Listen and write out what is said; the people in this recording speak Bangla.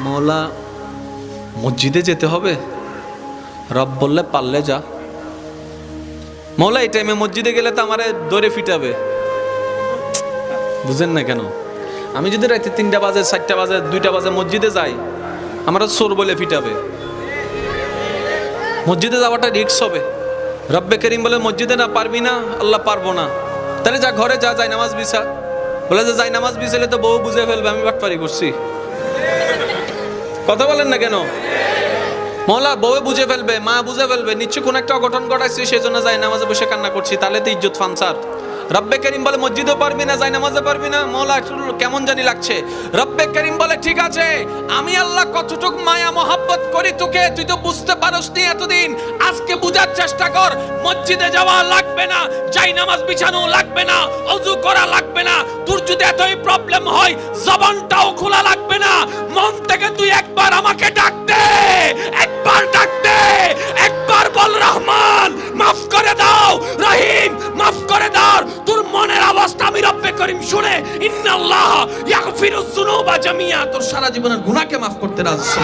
মওলা মসজিদে যেতে হবে? রব বললে পারলে যা। মওলা এই টাইমে মসজিদে গেলে তো আমারে দৌড়ে ফিটাবে। বুঝেন না কেন? আমি যদি রাতে 3টা বাজে 4টা বাজে 2টা বাজে মসজিদে যাই, আমরা চোর বলে ফিটাবে। মসজিদে যাওয়াটা রিস্ক হবে। রব্বে করিম বলে মসজিদে না পারবি না, আল্লাহ পারবো না, তাহলে যা ঘরে যা, যাই নামাজ বিছা। বলে যে যাই নামাজ বিছালে তো বউ বুঝে ফেলবে আমি বাটপারি করছি। কথা বলেন না কেন? মওলা বউ বুঝে ফেলবে, মা বুঝে ফেলবে, নিশ্চয় কোন একটা অঘটন ঘটাইছি, সেজন্য যাই নামাজে বসে কান্না করছি, তাহলে তো ইজ্জত ফানসার। রব্বে করিম বলে মসজিদও পারবি না, যাই নামাজে পারবি না। মওলা কেমন জানি লাগছে। রব্বে করিম বলে ঠিক আছে, আমি আল্লাহ কতটুক মায়া মোহাব্বত করি তোকে, তুই তো বুঝতে পারস নি এতদিন, আজকে বুঝার চেষ্টা কর। মসজিদে যাওয়া লাগবে না, যাই নামাজ বিছানো লাগবে না, ওযু করা লাগবে না। তোর যদি এতই প্রবলেম হয়, জবানটাও খোলা লাগবে না। মন থেকে তুই একবার আমাকে ডাক দে, একবার ডাক দে, একবার বল রহমান মাফ করে দাও, রহিম মাফ করে দাও। তোর মনের অবস্থা আমি রব্বে করিম শুনে, ইন্নাল্লাহ ইয়াগফিরুজ যুনুবা জামিয়া, তোর সারা জীবনের গুনাহকে মাফ করতে রাজি।